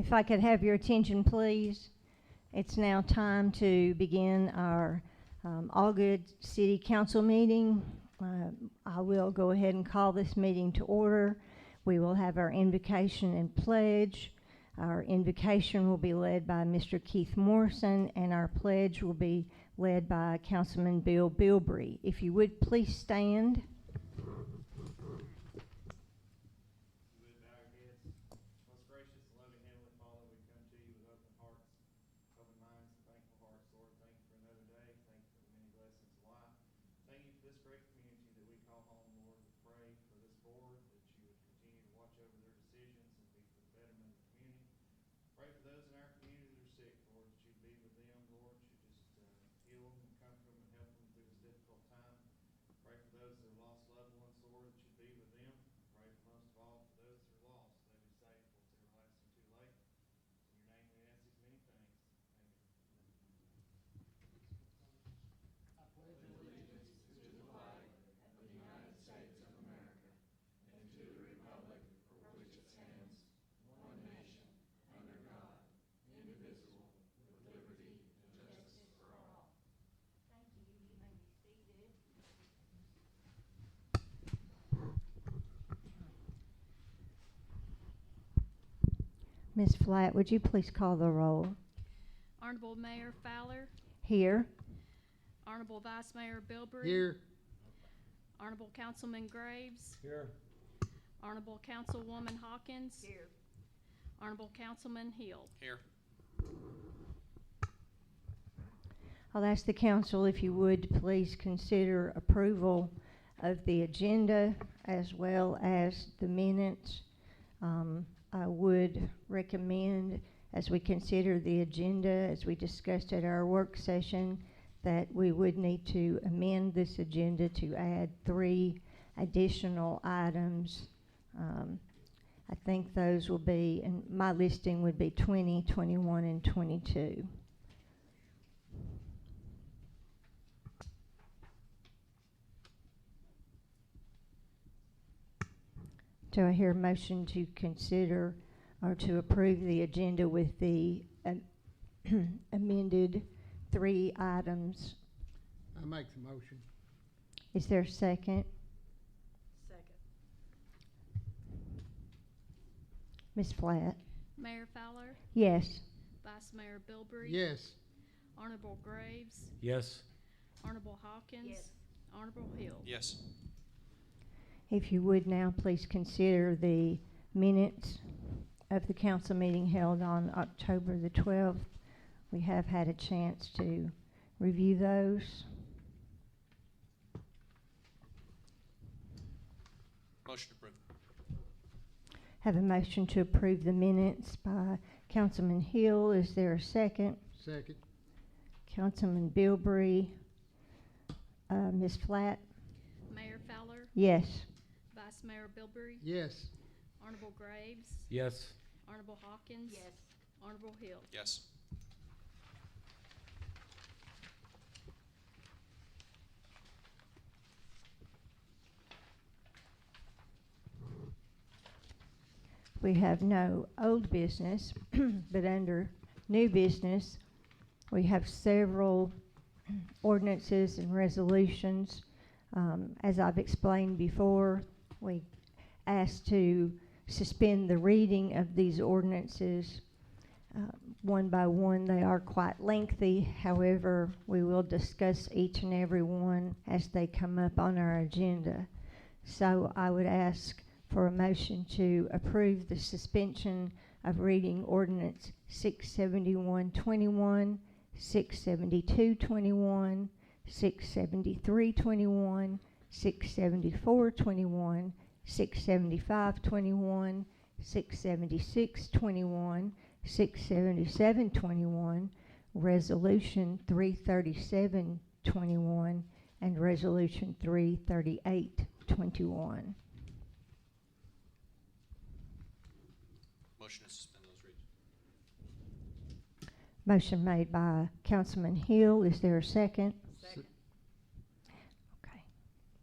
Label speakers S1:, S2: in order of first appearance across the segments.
S1: If I could have your attention, please. It's now time to begin our Allgood City Council meeting. I will go ahead and call this meeting to order. We will have our invocation and pledge. Our invocation will be led by Mr. Keith Morrison, and our pledge will be led by Councilman Bill Bilbrey. If you would please stand. Ms. Flatt, would you please call the roll?
S2: Honorable Mayor Fowler.
S1: Here.
S2: Honorable Vice Mayor Bilbrey.
S3: Here.
S2: Honorable Councilman Graves.
S3: Here.
S2: Honorable Councilwoman Hawkins.
S4: Here.
S2: Honorable Councilman Hill.
S5: Here.
S1: I'll ask the council if you would please consider approval of the agenda as well as the minutes. I would recommend, as we consider the agenda, as we discussed at our work session, that we would need to amend this agenda to add 3 additional items. I think those will be, and my listing would be 20, 21, and 22. Do I hear a motion to consider or to approve the agenda with the amended 3 items?
S3: I make the motion.
S1: Is there a second?
S4: Second.
S1: Ms. Flatt?
S2: Mayor Fowler.
S1: Yes.
S2: Vice Mayor Bilbrey.
S3: Yes.
S2: Honorable Graves.
S5: Yes.
S2: Honorable Hawkins.
S4: Yes.
S2: Honorable Hill.
S5: Yes.
S1: If you would now please consider the minutes of the council meeting held on October the 12th. We have had a chance to review those.
S5: Motion approved.
S1: Have a motion to approve the minutes by Councilman Hill. Is there a second?
S3: Second.
S1: Councilman Bilbrey. Ms. Flatt?
S2: Mayor Fowler.
S1: Yes.
S2: Vice Mayor Bilbrey.
S3: Yes.
S2: Honorable Graves.
S5: Yes.
S2: Honorable Hawkins.
S4: Yes.
S2: Honorable Hill.
S5: Yes.
S1: We have no old business, but under new business, we have several ordinances and resolutions. As I've explained before, we asked to suspend the reading of these ordinances one by one. They are quite lengthy. However, we will discuss each and every one as they come up on our agenda. So I would ask for a motion to approve the suspension of reading ordinance 671-21, 672-21, 673-21, 674-21, 675-21, 676-21, 677-21, Resolution 337-21, and Resolution 338-21.
S5: Motion to suspend those readings.
S1: Motion made by Councilman Hill. Is there a second?
S4: Second.
S1: Okay.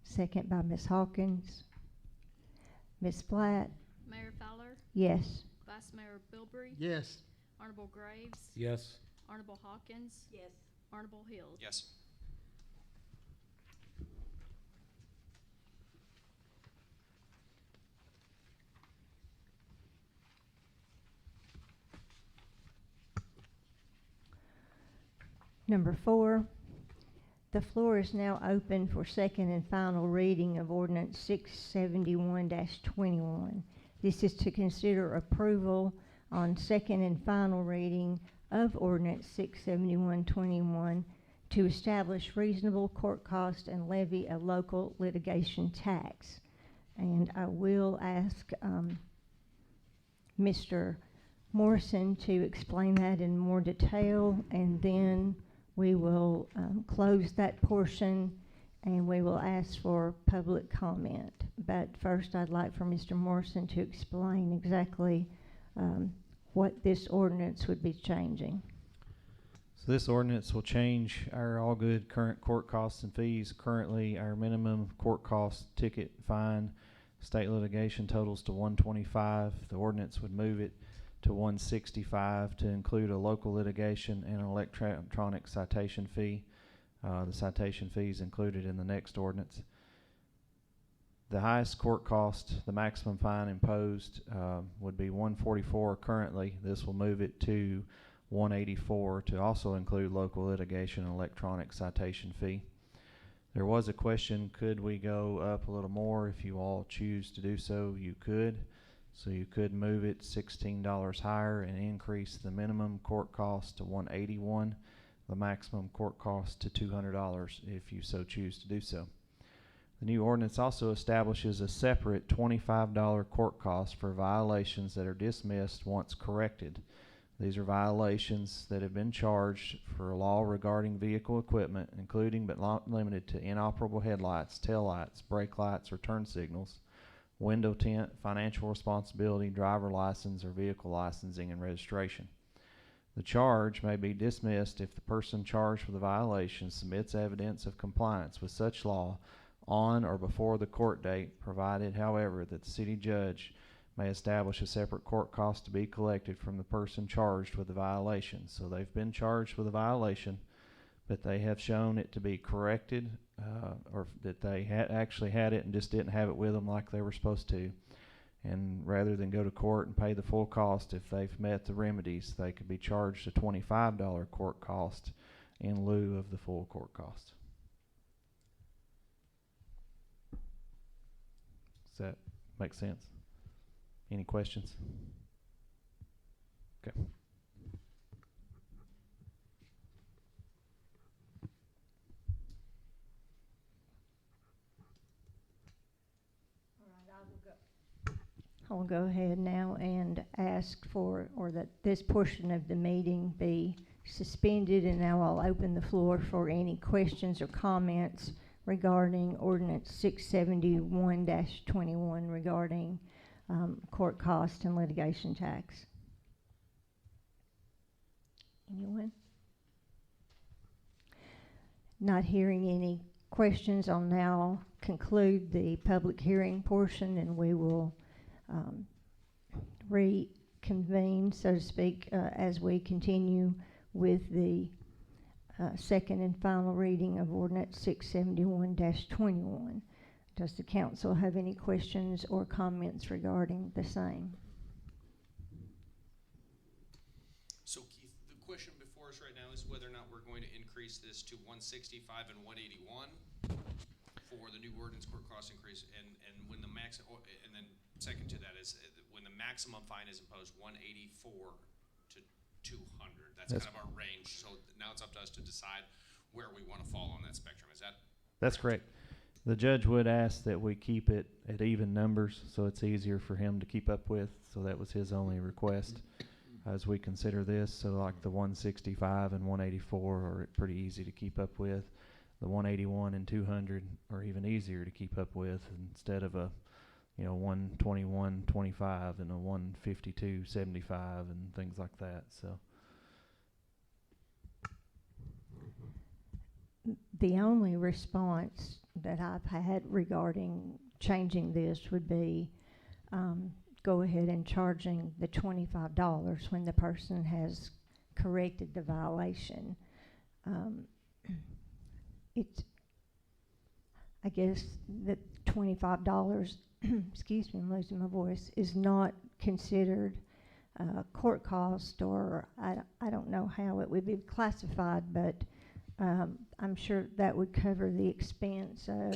S1: Second by Ms. Hawkins. Ms. Flatt?
S2: Mayor Fowler.
S1: Yes.
S2: Vice Vice Mayor Bilberry.
S3: Yes.
S2: Honorable Graves.
S4: Yes.
S2: Honorable Hawkins.
S6: Yes.
S2: Honorable Hill.
S5: Yes.
S1: Number 4, the floor is now open for second and final reading of ordinance 671-21. This is to consider approval on second and final reading of ordinance 671-21 to establish reasonable court cost and levy a local litigation tax. And I will ask Mr. Morrison to explain that in more detail, and then we will close that portion and we will ask for public comment. But first I'd like for Mr. Morrison to explain exactly what this ordinance would be changing.
S7: So this ordinance will change our all good current court costs and fees. Currently, our minimum court cost, ticket, fine, state litigation totals to $125. The ordinance would move it to $165 to include a local litigation and an electronic citation fee. The citation fee is included in the next ordinance. The highest court cost, the maximum fine imposed, would be $144 currently. This will move it to $184 to also include local litigation and electronic citation fee. There was a question, could we go up a little more? If you all choose to do so, you could. So you could move it $16 higher and increase the minimum court cost to $181, the maximum court cost to $200 if you so choose to do so. The new ordinance also establishes a separate $25 court cost for violations that are dismissed once corrected. These are violations that have been charged for a law regarding vehicle equipment, including but not limited to inoperable headlights, taillights, brake lights, or turn signals, window tint, financial responsibility, driver license, or vehicle licensing and registration. The charge may be dismissed if the person charged with the violation submits evidence of compliance with such law on or before the court date, provided, however, that the city judge may establish a separate court cost to be collected from the person charged with the violation. So they've been charged with a violation, but they have shown it to be corrected, or that they actually had it and just didn't have it with them like they were supposed to. And rather than go to court and pay the full cost, if they've met the remedies, they could be charged a $25 court cost in lieu of the full court cost. Does that make sense? Any questions? Okay.
S1: I will go ahead now and ask for, or that this portion of the meeting be suspended, and now I'll open the floor for any questions or comments regarding ordinance 671-21 regarding court cost and litigation tax. Anyone? Not hearing any questions, I'll now conclude the public hearing portion, and we will reconvene, so to speak, as we continue with the second and final reading of ordinance 671-21. Does the council have any questions or comments regarding the same?
S5: So Keith, the question before us right now is whether or not we're going to increase this to 165 and 181 for the new ordinance court cost increase, and when the max, and then second to that is when the maximum fine is imposed, 184 to 200. That's kind of our range. So now it's up to us to decide where we want to fall on that spectrum. Is that?
S7: That's correct. The judge would ask that we keep it at even numbers so it's easier for him to keep up with. So that was his only request as we consider this. So like the 165 and 184 are pretty easy to keep up with. The 181 and 200 are even easier to keep up with, instead of a 121.25 and a 152.75 and things like that. So
S1: The only response that I've had regarding changing this would be go ahead and charging the $25 when the person has corrected the violation. It's, I guess that $25, excuse me, I'm losing my voice, is not considered court cost, or I don't know how it would be classified, but I'm sure that would cover the expense of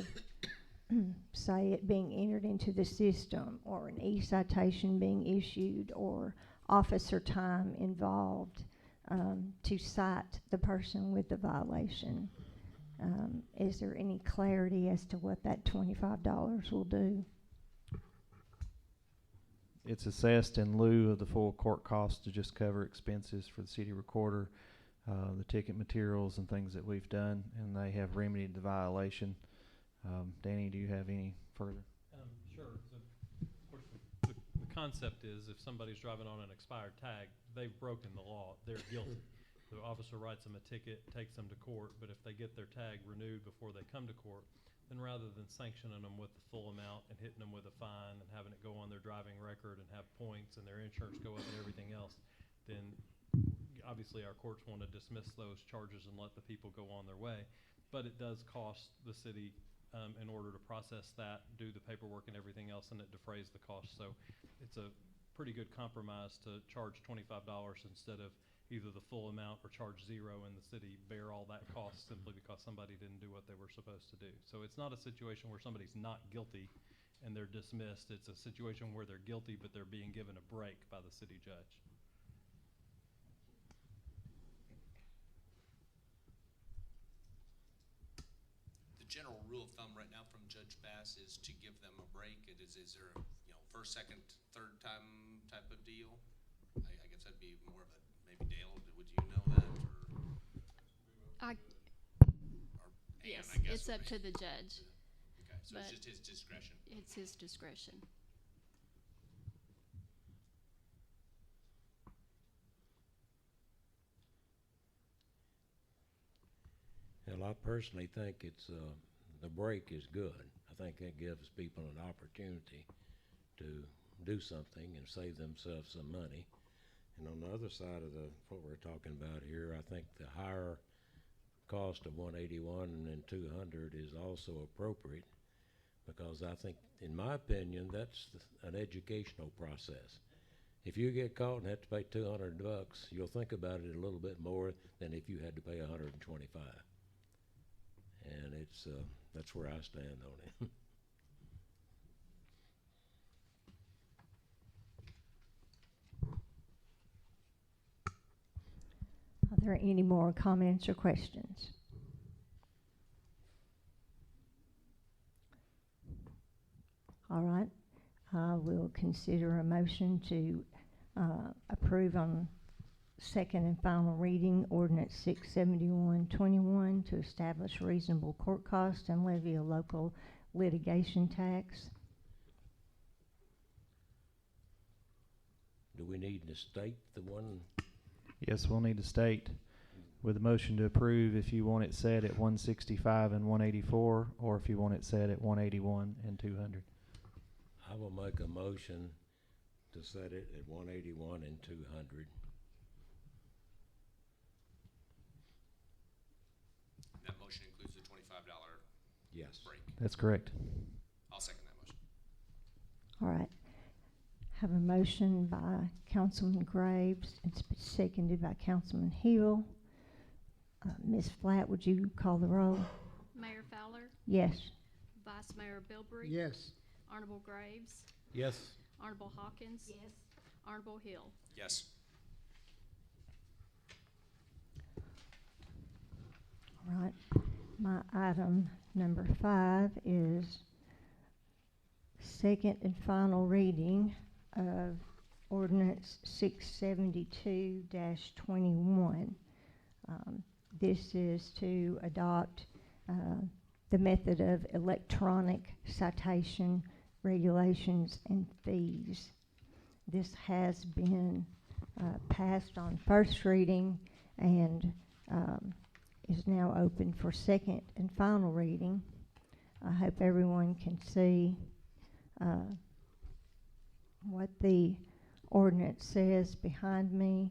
S1: say it being entered into the system, or an e-citation being issued, or officer time involved to cite the person with the violation. Is there any clarity as to what that $25 will do?
S7: It's assessed in lieu of the full court cost to just cover expenses for the city recorder, the ticket materials and things that we've done, and they have remedied the violation. Danny, do you have any further?
S4: Sure. Of course, the concept is if somebody's driving on an expired tag, they've broken the law. They're guilty. The officer writes them a ticket, takes them to court, but if they get their tag renewed before they come to court, then rather than sanctioning them with the full amount and hitting them with a fine and having it go on their driving record and have points and their insurance go up and everything else, then obviously our courts want to dismiss those charges and let the people go on their way. But it does cost the city in order to process that, do the paperwork and everything else, and it defrays the cost. So it's a pretty good compromise to charge $25 instead of either the full amount or charge zero and the city bear all that cost simply because somebody didn't do what they were supposed to do. So it's not a situation where somebody's not guilty and they're dismissed. It's a situation where they're guilty but they're being given a break by the city judge.
S5: The general rule of thumb right now from Judge Bass is to give them a break. Is there a first, second, third time type of deal? I guess that'd be more of a, maybe Dale, would you know that?
S2: Yes,
S5: I guess
S2: it's
S5: would
S2: up
S5: be.
S2: to the judge.
S5: Okay, so
S2: but
S5: it's just his discretion.
S2: It's his discretion.
S6: Well, I personally think it's, the break is good. I think that gives people an opportunity to do something and save themselves some money. And on the other side of what we're talking about here, I think the higher cost of 181 and 200 is also appropriate, because I think, in my opinion, that's an educational process. If you get caught and have to pay $200, you'll think about it a little bit more than if you had to pay 125. And it's that's where I stand on it.
S1: Are there any more comments or questions? All right, we'll consider a motion to approve on second and final reading ordinance 671-21 to establish reasonable court cost and levy a local litigation tax.
S6: Do we need to state the one?
S7: Yes, we'll need to state with a motion to approve if you want it set at 165 and 184, or if you want it set at 181 and 200.
S6: I will make a motion to set it at 181 and 200.
S5: That motion includes the $25
S6: Yes.
S5: break.
S7: That's correct.
S5: I'll second that motion.
S1: All right. Have a motion by Councilman Graves and seconded by Councilman Hill. Ms. Flatt, would you call the roll?
S2: Mayor Fowler,
S1: Yes.
S2: Vice Mayor Bilbrey.
S3: Yes.
S2: Honorable Graves,
S6: Yes.
S2: Honorable Hawkins. Yes. Honorable Hill.
S5: Yes.
S1: All right. My item number 5 is second and final reading of ordinance 672-21. This is to adopt the method of electronic citation regulations and fees. This has been passed on first reading and is now open for second and final reading. I hope everyone can see what the ordinance says behind me.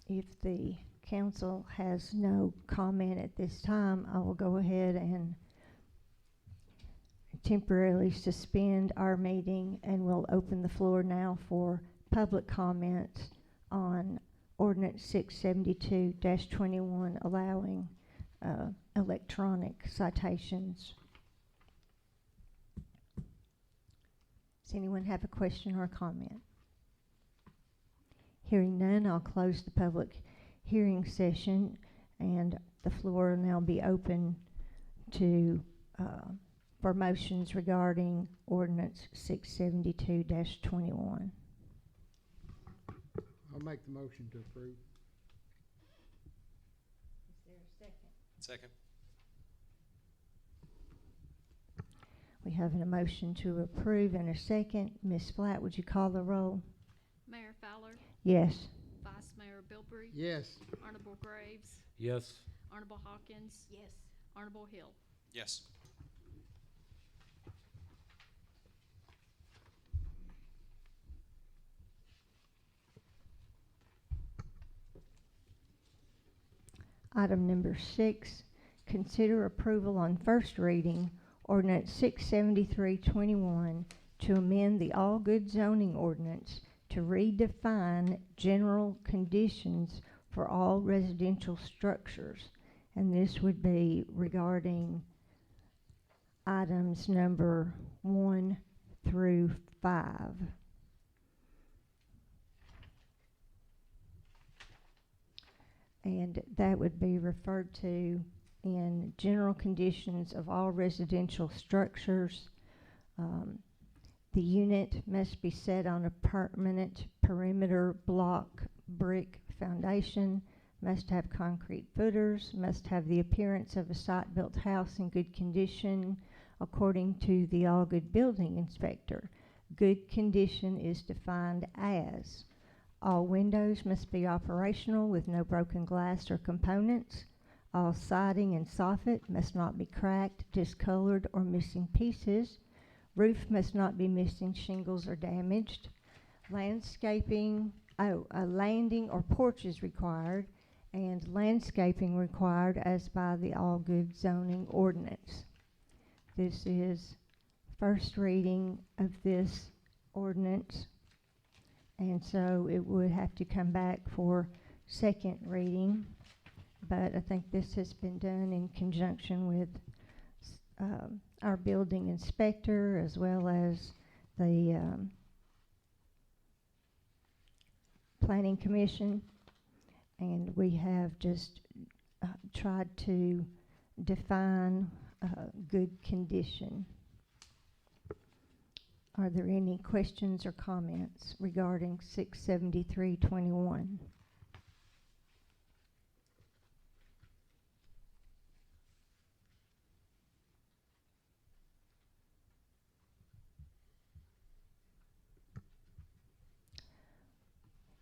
S1: If the council has no comment at this time, I will go ahead and temporarily suspend our meeting, and we'll open the floor now for public comments on ordinance 672-21, allowing electronic citations. Does anyone have a question or a comment? Hearing none, I'll close the public hearing session, and the floor will now be open to for motions regarding ordinance 672-21.
S3: I'll make the motion to approve.
S1: Is there a second?
S5: Second.
S1: We have a motion to approve and a second. Ms. Flatt, would you call the roll?
S2: Mayor Fowler,
S1: Yes.
S2: Vice Mayor Bilbrey,
S3: Yes.
S2: Honorable Graves,
S6: Yes.
S2: Honorable Hawkins,
S8: Yes.
S2: Honorable Hill.
S5: Yes.
S1: Item number 6, consider approval on first reading, ordinance 673-21, to amend the all good zoning ordinance to redefine general conditions for all residential structures. And this would be regarding items number 1 through 5. And that would be referred to in general conditions of all residential structures. The unit must be set on a permanent perimeter block brick foundation, must have concrete footers, must have the appearance of a site-built house in good condition according to the All Good Building Inspector. Good condition is defined as: all windows must be operational with no broken glass or components. All siding and soffit must not be cracked, discolored, or missing pieces. Roof must not be missing shingles or damaged. Landscaping, a landing or porch is required, and landscaping required as by the All Good zoning ordinance. This is first reading of this ordinance, and so it would have to come back for second reading, but I think this has been done in conjunction with our building inspector as well as the planning commission, and we have just tried to define good condition. Are there any questions or comments regarding 673-21?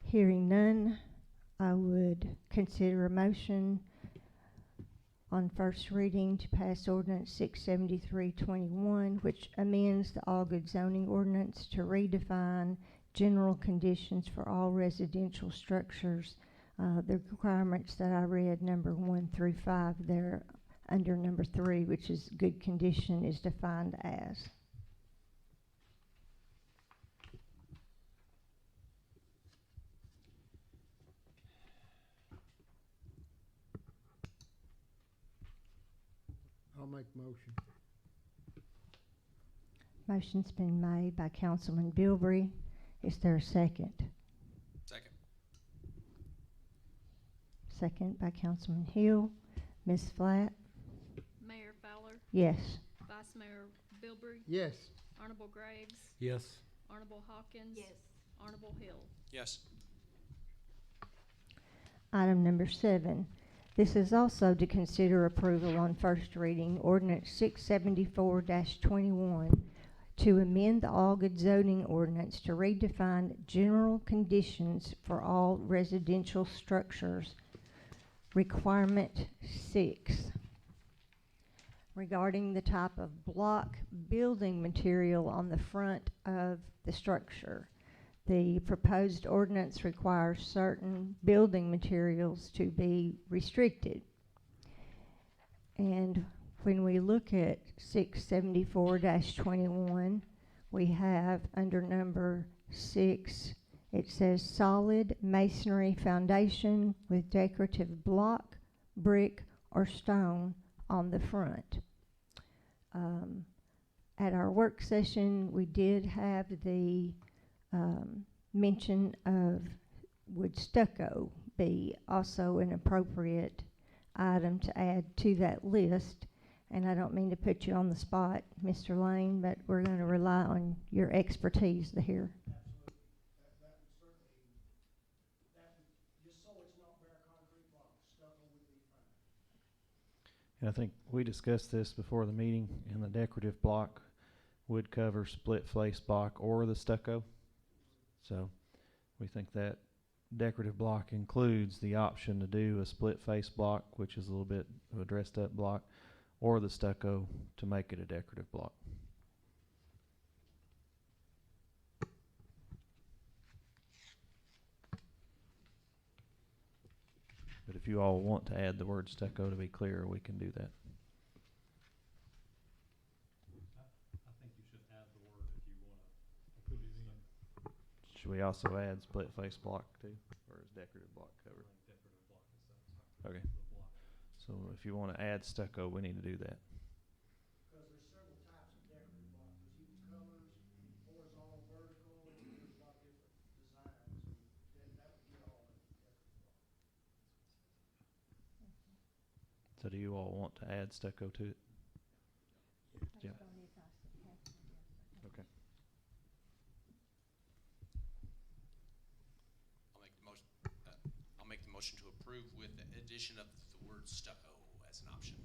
S1: Hearing none, I would consider a motion on first reading to pass ordinance 673-21, which amends the All Good zoning ordinance to redefine general conditions for all residential structures. The requirements that I read, number 1 through 5, there under number 3, which is good condition, is defined as.
S3: I'll make the motion.
S1: Motion's been made by Councilman Bilbrey. Is there a second?
S5: Second.
S1: Second by Councilman Hill. Ms. Flatt?
S2: Mayor Fowler,
S1: Yes.
S2: Vice Mayor Bilbrey,
S3: Yes.
S2: Honorable Graves,
S6: Yes.
S2: Honorable Hawkins,
S8: Yes.
S2: Honorable Hill.
S5: Yes.
S1: Item number 7. This is also to consider approval on first reading, ordinance 674-21, to amend the Allgood zoning ordinance to redefine general conditions for all residential structures. Requirement 6. Regarding the type of block building material on the front of the structure. The proposed ordinance requires certain building materials to be restricted. And when we look at 674-21, we have under number 6, it says solid masonry foundation with decorative block, brick, or stone on the front. At our work session, we did have the mention of would stucco be also an appropriate item to add to that list. And I don't mean to put you on the spot, Mr. Lane, but we're going to rely on your expertise here.
S7: And I think we discussed this before the meeting, and the decorative block would cover split face block or the stucco. So we think that decorative block includes the option to do a split face block, which is a little bit of a dressed up block, or the stucco to make it a decorative block. But if you all want to add the word stucco to be clear, we can do that.
S4: I think you should add the word if you want to include it in.
S7: Should we also add split face block too, or is decorative block covered?
S4: Decorative block is
S7: Okay.
S4: the block.
S7: So if you want to add stucco, we need to do that.
S8: Because there's several types of decorative block. There's even colors, horizontal, vertical, and there's a lot of different designs. And that would get all in decorative block.
S7: So do you all want to add stucco to it? Yeah. Okay.
S5: I'll make the motion to approve with the addition of the word stucco as an option.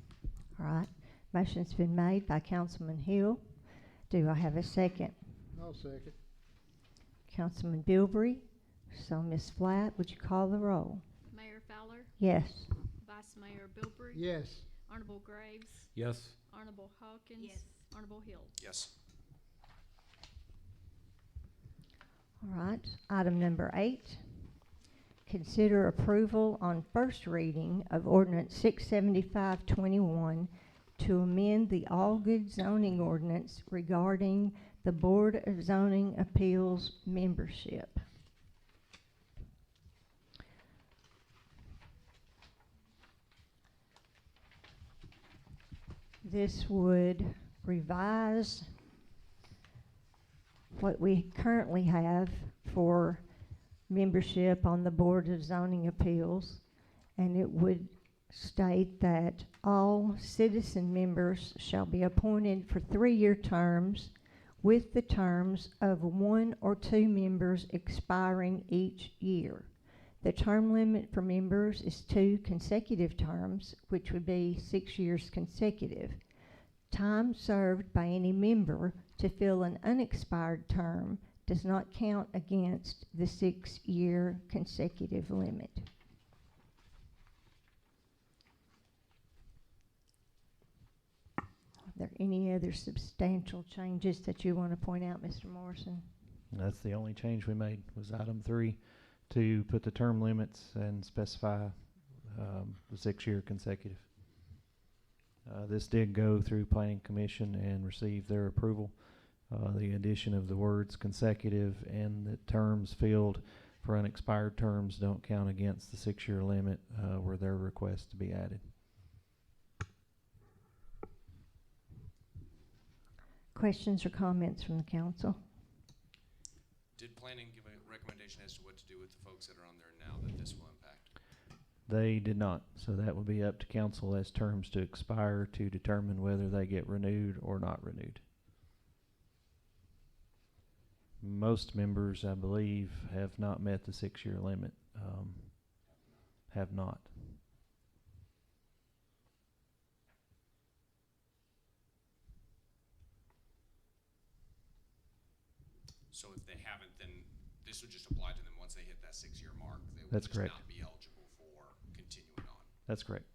S1: All right. Motion's been made by Councilman Hill. Do I have a second?
S3: I'll second.
S1: Councilman Bilbrey. So, Ms. Flatt, would you call the roll?
S2: Mayor Fowler,
S1: Yes.
S2: Vice Mayor Bilbrey.
S3: Yes.
S2: Honorable Graves,
S6: Yes.
S2: Honorable Hawkins. Honorable Hill.
S5: Yes.
S1: All right. Item number 8. Consider approval on first reading of ordinance 675-21 to amend the Allgood zoning ordinance regarding the Board of Zoning Appeals membership. This would revise what we currently have for membership on the Board of Zoning Appeals, and it would state that all citizen members shall be appointed for 3-year terms with the terms of 1 or 2 members expiring each year. The term limit for members is 2 consecutive terms, which would be 6 years consecutive. Time served by any member to fill an unexpired term does not count against the 6-year consecutive limit. Are there any other substantial changes that you want to point out, Mr. Morrison?
S7: That's the only change we made, was item 3, to put the term limits and specify the 6-year consecutive. This did go through Planning Commission and receive their approval. The addition of the words consecutive and the terms filled for unexpired terms don't count against the 6-year limit were their request to be added.
S1: Questions or comments from the council?
S5: Did planning give a recommendation as to what to do with the folks that are on there now that this will impact?
S7: They did not, so that would be up to council as terms to expire to determine whether they get renewed or not renewed. Most members, I believe, have not met the 6-year limit, have not.
S5: So if they haven't, then this would just apply to them once they hit that 6-year mark. They would
S7: That's
S5: just
S7: correct.
S5: not be eligible for continuing on.
S7: That's correct.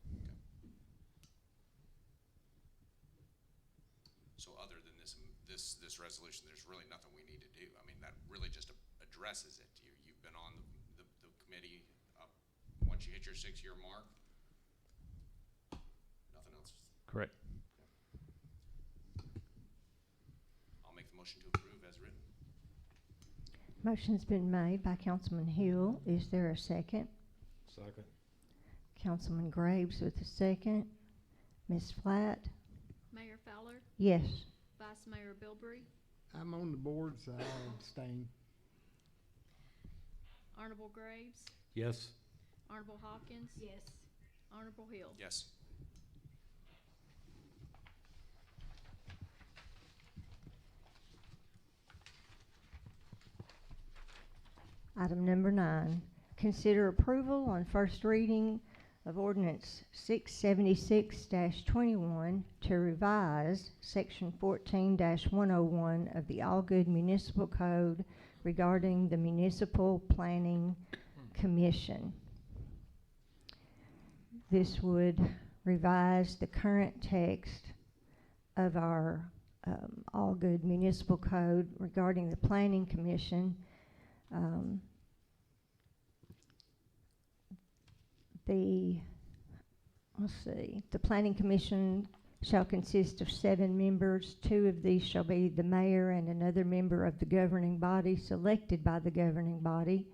S5: So other than this resolution, there's really nothing we need to do. I mean, that really just addresses it. You've been on the committee, once you hit your 6-year mark, nothing else.
S7: Correct.
S5: I'll make the motion to approve as written.
S1: Motion's been made by Councilman Hill. Is there a second?
S6: Second.
S1: Councilman Graves with a second. Ms. Flatt?
S2: Mayor Fowler,
S1: Yes.
S2: Vice Mayor Bilbrey,
S3: I'm on the board, so I'll abstain.
S2: Honorable Graves,
S6: Yes.
S2: Honorable Hawkins. Yes. Honorable Hill.
S5: Yes.
S1: Item number 9, consider approval on first reading of ordinance 676-21 to revise section 14-101 of the All-Good Municipal Code regarding the Municipal Planning Commission. This would revise the current text of our All-Good Municipal Code regarding the Planning Commission. The Planning Commission shall consist of 7 members. 2 of these shall be the mayor and another member of the governing body selected by the governing body.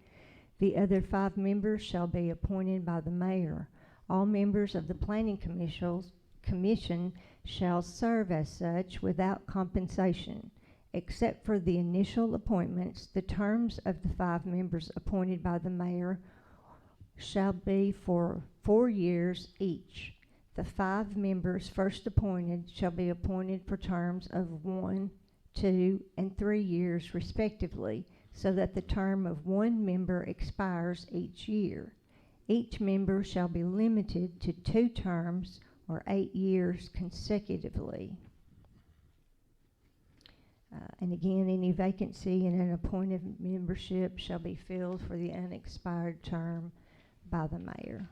S1: The other 5 members shall be appointed by the mayor. All members of the Planning Commission shall serve as such without compensation. Except for the initial appointments, the terms of the 5 members appointed by the mayor shall be for 4 years each. The 5 members first appointed shall be appointed for terms of 1, 2, and 3 years respectively, so that the term of 1 member expires each year. Each member shall be limited to 2 terms or 8 years consecutively. And again, any vacancy in an appointed membership shall be filled for the unexpired term by the mayor.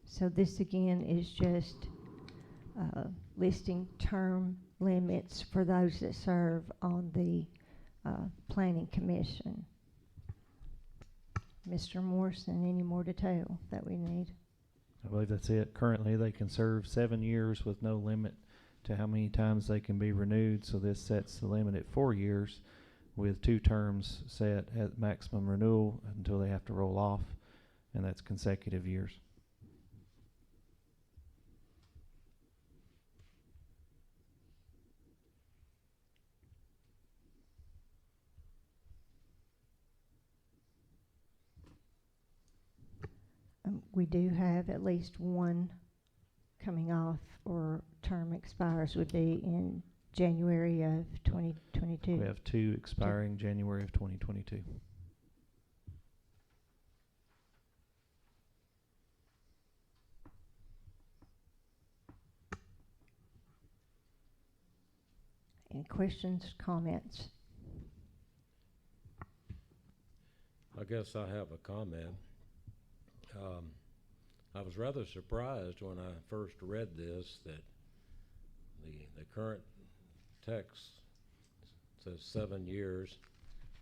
S1: So this again is just listing term limits for those that serve on the Planning Commission. Mr. Morrison, any more detail that we need?
S7: I believe that's it. Currently, they can serve 7 years with no limit to how many times they can be renewed. So this sets the limit at 4 years with 2 terms set at maximum renewal until they have to roll off, and that's consecutive years.
S1: We do have at least 1 coming off or term expires would be in January of 2022.
S7: We have 2 expiring January of 2022.
S1: Any questions, comments?
S6: I guess I have a comment. I was rather surprised when I first read this that the current text says 7 years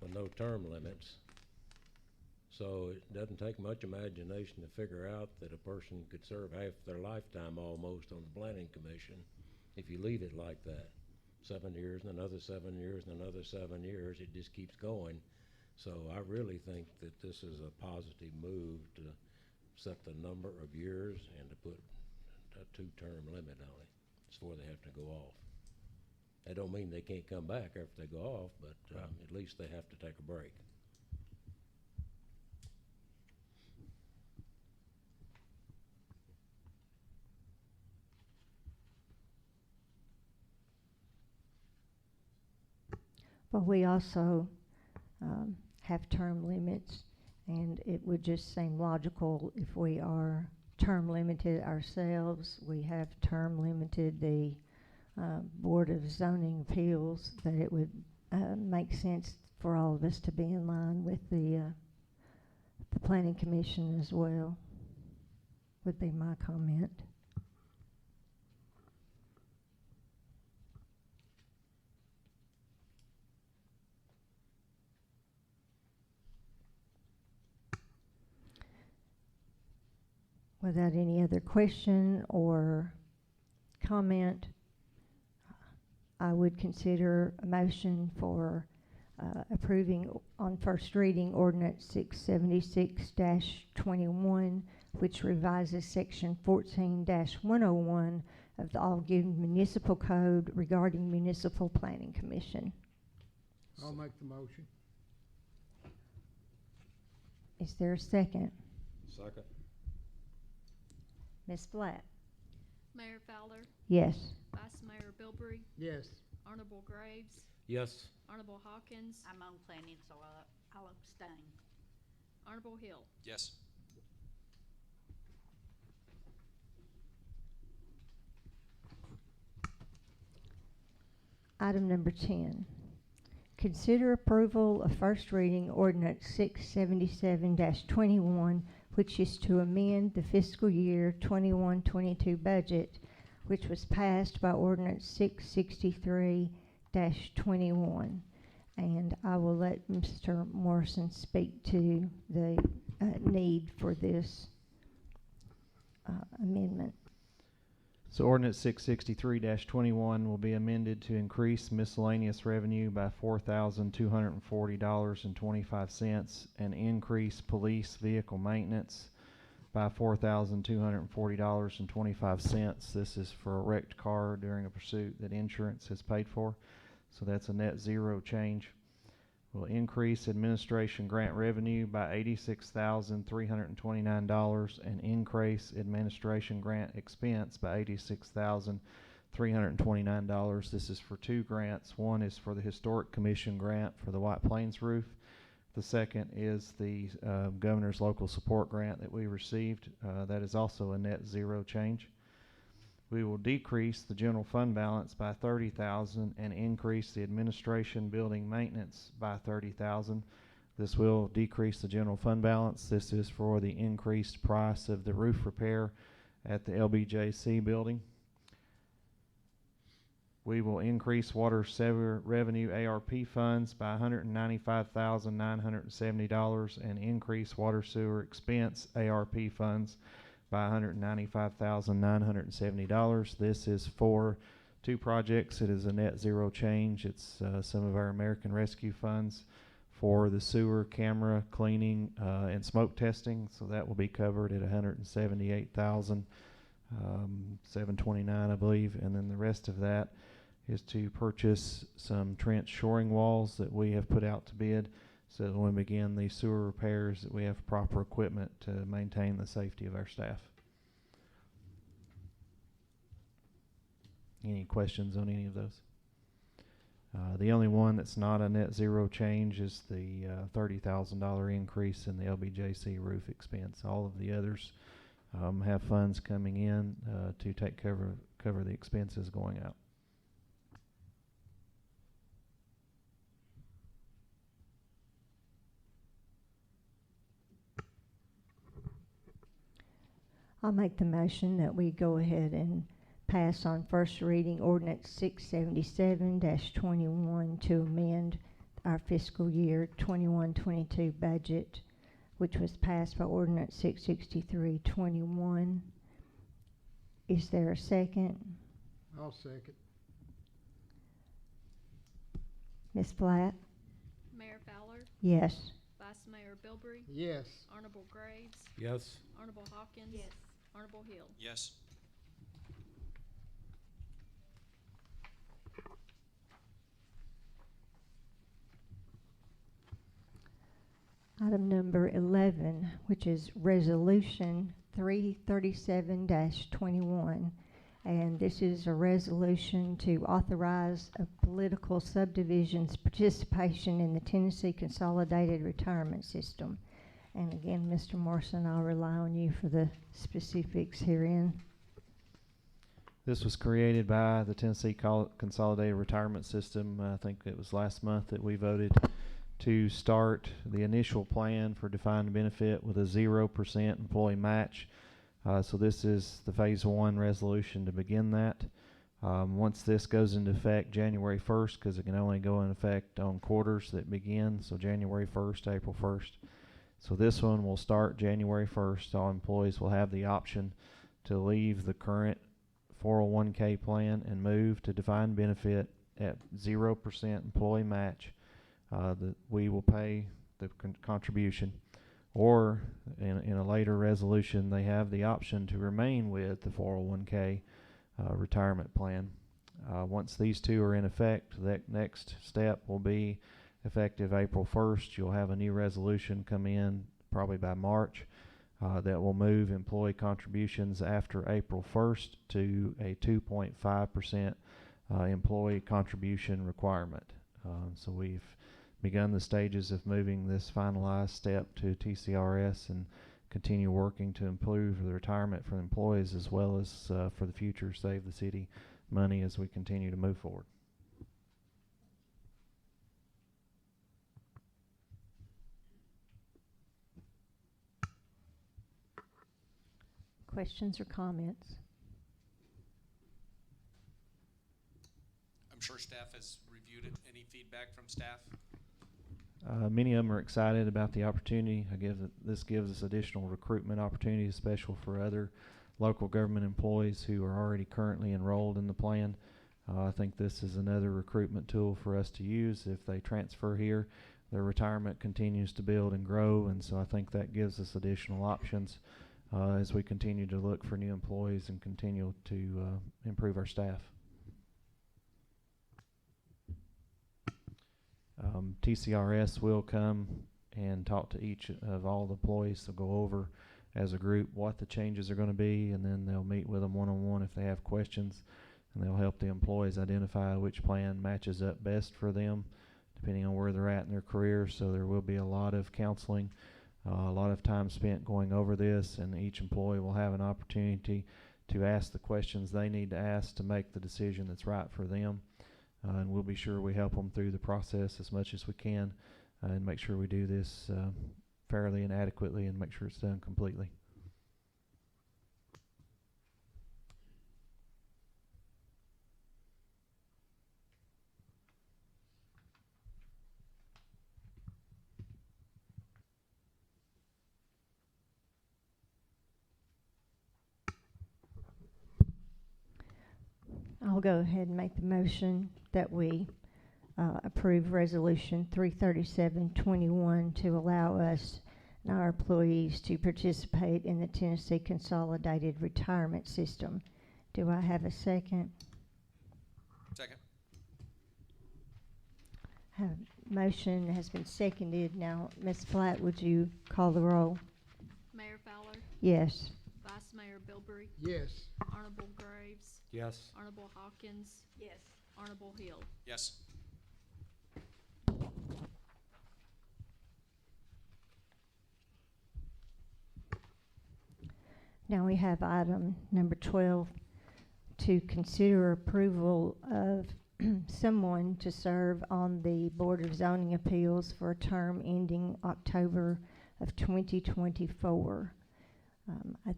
S6: with no term limits. So it doesn't take much imagination to figure out that a person could serve half their lifetime almost on the Planning Commission if you leave it like that. 7 years and another 7 years and another 7 years. It just keeps going. So I really think that this is a positive move to set the number of years and to put a 2-term limit on it before they have to go off. That don't mean they can't come back after they go off, but at least they have to take a break.
S1: But we also have term limits, and it would just seem logical if we are term limited ourselves, we have term limited the Board of Zoning Appeals, that it would makes sense for all of us to be in line with the planning commission as well, would be my comment. Without any other question or comment, I would consider a motion for approving on first reading ordinance 676-21, which revises section 14-101 of the Algoon Municipal Code regarding Municipal Planning Commission.
S3: I'll make the motion.
S1: Is there a second?
S6: Second.
S1: Ms. Blatt?
S2: Mayor Fowler,
S1: Yes.
S2: Vice Mayor Bilbrey,
S3: Yes.
S2: Honorable Graves,
S6: Yes.
S2: Honorable Hawkins,
S9: I'm on planning, so I'll abstain.
S2: Honorable Hill.
S5: Yes.
S1: Item number 10. Consider approval of first reading ordinance 677-21, which is to amend the fiscal year 21-22 budget, which was passed by ordinance 663-21. And I will let Mr. Morrison speak to the need for this amendment.
S7: So ordinance 663-21 will be amended to increase miscellaneous revenue by $4,240.25 and increase police vehicle maintenance by $4,240.25. This is for a wrecked car during a pursuit that insurance has paid for. So that's a net zero change. Will increase administration grant revenue by $86,329 and increase administration grant expense by $86,329. This is for two grants. One is for the Historic Commission grant for the White Plains roof. The second is the Governor's Local Support Grant that we received. That is also a net zero change. We will decrease the general fund balance by $30,000 and increase the administration building maintenance by $30,000. This will decrease the general fund balance. This is for the increased price of the roof repair at the LBJC building. We will increase water sewer revenue ARP funds by $195,970 and increase water sewer expense ARP funds by $195,970. This is for two projects. It is a net zero change. It's some of our American Rescue funds for the sewer camera cleaning and smoke testing. So that will be covered at $178,729, I believe. And then the rest of that is to purchase some trench shoring walls that we have put out to bid, so that when we begin these sewer repairs that we have proper equipment to maintain the safety of our staff. Any questions on any of those? The only one that's not a net zero change is the $30,000 increase in the LBJC roof expense. All of the others have funds coming in to take cover the expenses going out.
S1: I'll make the motion that we go ahead and pass on first reading ordinance 677-21 to amend our fiscal year 21-22 budget, which was passed by ordinance 663-21. Is there a second?
S3: I'll second.
S1: Ms. Blatt?
S2: Mayor Fowler,
S1: Yes.
S2: Vice Mayor Bilbrey,
S3: Yes.
S2: Honorable Graves,
S6: Yes.
S2: Honorable Hawkins.
S9: Yes.
S2: Honorable Hill.
S5: Yes.
S1: Item number 11, which is resolution 337-21. And this is a resolution to authorize a political subdivision's participation in the Tennessee Consolidated Retirement System. And again, Mr. Morrison, I'll rely on you for the specifics herein.
S7: This was created by the Tennessee Consolidated Retirement System. I think it was last month that we voted to start the initial plan for defined benefit with a 0% employee match. So this is the phase 1 resolution to begin that. Once this goes into effect January 1st, because it can only go in effect on quarters that begin, so January 1st, April 1st. So this one will start January 1st. All employees will have the option to leave the current 401k plan and move to defined benefit at 0% employee match. We will pay the contribution, or in a later resolution they have the option to remain with the 401k retirement plan. Once these two are in effect, that next step will be effective April 1st. You'll have a new resolution come in probably by March that will move employee contributions after April 1st to a 2.5% employee contribution requirement. So we've begun the stages of moving this finalized step to TCRS and continue working to improve the retirement for employees as well as for the future, save the city money as we continue to move forward.
S1: Questions or comments?
S5: I'm sure staff has reviewed it. Any feedback from staff?
S7: Many of them are excited about the opportunity. This gives us additional recruitment opportunities, especially for other local government employees who are already currently enrolled in the plan. I think this is another recruitment tool for us to use. If they transfer here, their retirement continues to build and grow, and so I think that gives us additional options as we continue to look for new employees and continue to improve our staff. TCRS will come and talk to each of all the employees to go over as a group what the changes are going to be, and then they'll meet with them one-on-one if they have questions, and they'll help the employees identify which plan matches up best for them depending on where they're at in their career. So there will be a lot of counseling, a lot of time spent going over this, and each employee will have an opportunity to ask the questions they need to ask to make the decision that's right for them. And we'll be sure we help them through the process as much as we can and make sure we do this fairly and adequately and make sure it's done completely.
S1: I'll go ahead and make the motion that we approve Resolution 33721 to allow us and our employees to participate in the Tennessee Consolidated Retirement System. Do I have a second?
S5: Second.
S1: Motion has been seconded. Now, Ms. Flatt, would you call the roll?
S2: Mayor Fowler,
S1: Yes.
S2: Vice Mayor Bilbrey,
S3: Yes.
S2: Honorable Graves,
S6: Yes.
S2: Honorable Hawkins,
S9: Yes.
S2: Honorable Hill.
S5: Yes.
S1: Now we have item number 12, to consider approval of someone to serve on the Board of Zoning Appeals for a term ending October of 2024. I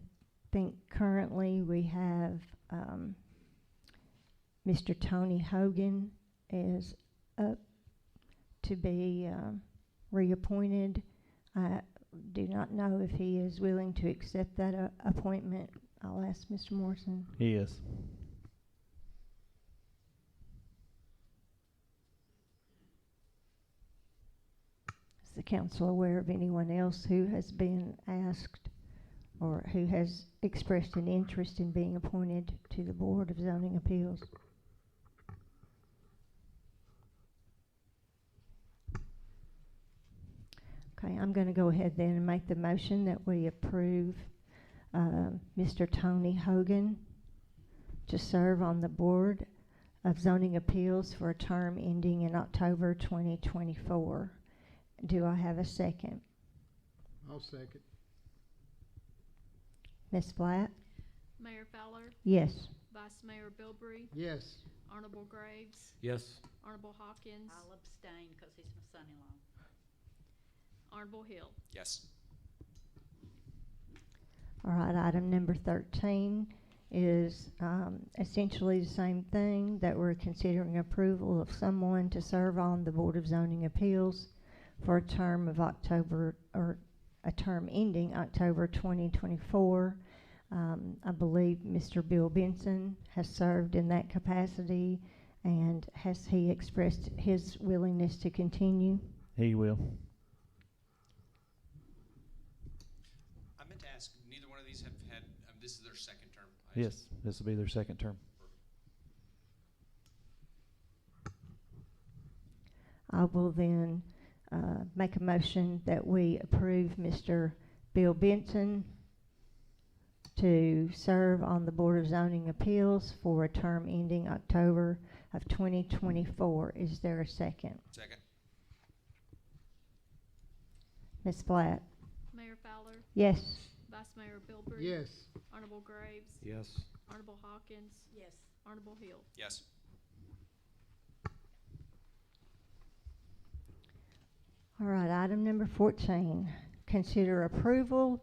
S1: think currently we have Mr. Tony Hogan is up to be reappointed. I do not know if he is willing to accept that appointment. I'll ask Mr. Morrison.
S7: He is.
S1: Is the council aware of anyone else who has been asked or who has expressed an interest in being appointed to the Board of Zoning Appeals? Okay, I'm going to go ahead then and make the motion that we approve Mr. Tony Hogan to serve on the Board of Zoning Appeals for a term ending in October 2024. Do I have a second?
S3: I'll second.
S1: Ms. Flatt?
S2: Mayor Fowler,
S1: Yes.
S2: Vice Mayor Bilbrey,
S3: Yes.
S2: Honorable Graves,
S6: Yes.
S2: Honorable Hawkins,
S9: I'll abstain because he's my son-in-law.
S2: Honorable Hill.
S5: Yes.
S1: All right, item number 13 is essentially the same thing, that we're considering approval of someone to serve on the Board of Zoning Appeals for a term of October, or a term ending October 2024. I believe Mr. Bill Benson has served in that capacity, and has he expressed his willingness to continue?
S7: He will.
S5: I meant to ask, neither one of these have had, this is their second term. I
S7: Yes, this will be their second term.
S1: I will then make a motion that we approve Mr. Bill Benson to serve on the Board of Zoning Appeals for a term ending October of 2024. Is there a second?
S5: Second.
S1: Ms. Blatt?
S2: Mayor Fowler,
S1: Yes.
S2: Vice Mayor Bilbrey,
S3: Yes.
S2: Honorable Graves,
S6: Yes.
S2: Honorable Hawkins,
S9: Yes.
S2: Honorable Hill.
S5: Yes.
S1: All right, item number 14. Consider approval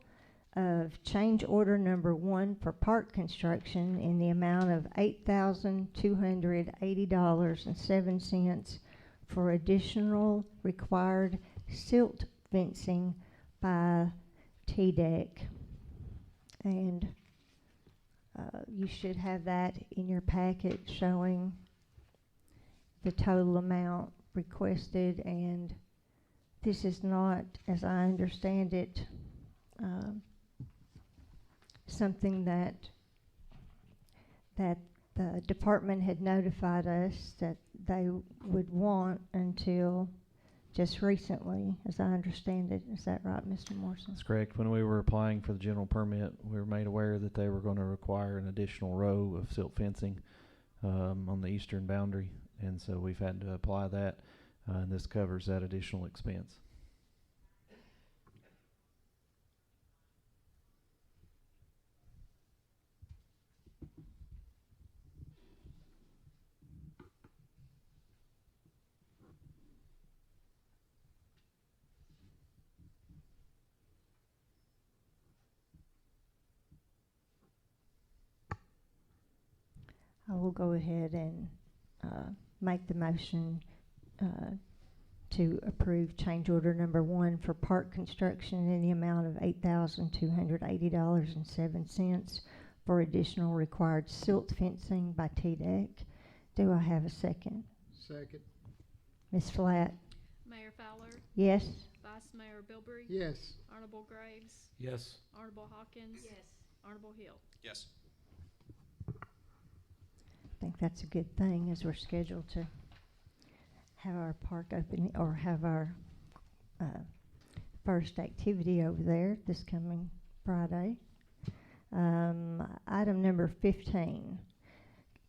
S1: of change order number 1 for park construction in the amount of $8,280.07 for additional required silt fencing by TDEC. And you should have that in your packet showing the total amount requested, and this is not, as I understand it, something that the department had notified us that they would want until just recently, as I understand it. Is that right, Mr. Morrison?
S7: That's correct. When we were applying for the general permit, we were made aware that they were going to require an additional row of silt fencing on the eastern boundary, and so we've had to apply that, and this covers that additional expense.
S1: I will go ahead and make the motion to approve change order number 1 for park construction in the amount of $8,280.07 for additional required silt fencing by TDEC. Do I have a second?
S3: Second.
S1: Ms. Flatt?
S2: Mayor Fowler,
S1: Yes.
S2: Vice Mayor Bilbrey,
S3: Yes.
S2: Honorable Graves,
S6: Yes.
S2: Honorable Hawkins,
S9: Yes.
S2: Honorable Hill.
S5: Yes.
S1: I think that's a good thing, as we're scheduled to have our park open, or have our first activity over there this coming Friday. Item number 15.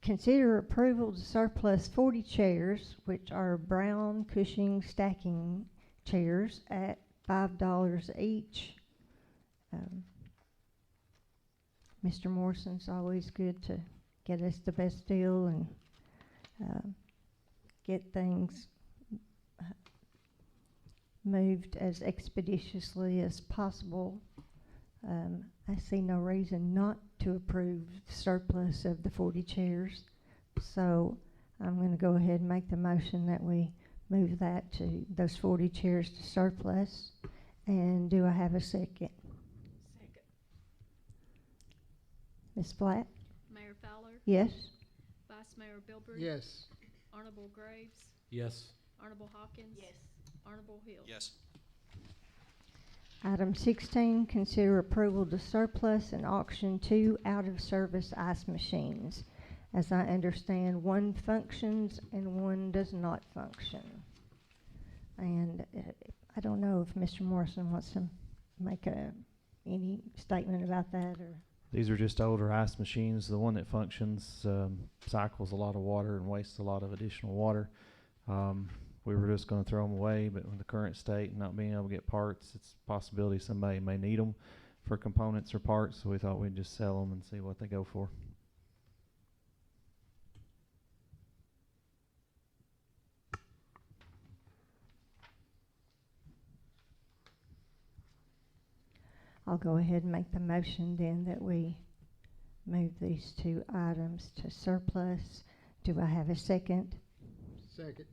S1: Consider approval to surplus 40 chairs, which are brown Cushing stacking chairs, at $5 each. Mr. Morrison's always good to get us the best deal and get things moved as expeditiously as possible. I see no reason not to approve surplus of the 40 chairs, so I'm going to go ahead and make the motion that we move that to those 40 chairs to surplus. And do I have a second?
S9: Second.
S1: Ms. Blatt?
S2: Mayor Fowler,
S1: Yes.
S2: Vice Mayor Bilbrey,
S3: Yes.
S2: Honorable Graves,
S6: Yes.
S2: Honorable Hawkins,
S9: Yes.
S2: Honorable Hill.
S5: Yes.
S1: Item 16, consider approval to surplus and auction 2 out-of-service ice machines. As I understand, one functions and one does not function. And I don't know if Mr. Morrison wants to make any statement about that, or...
S7: These are just older ice machines. The one that functions cycles a lot of water and wastes a lot of additional water. We were just going to throw them away, but with the current state and not being able to get parts, it's a possibility somebody may need them for components or parts, so we thought we'd just sell them and see what they go for.
S1: I'll go ahead and make the motion then that we move these two items to surplus. Do I have a second?
S3: Second.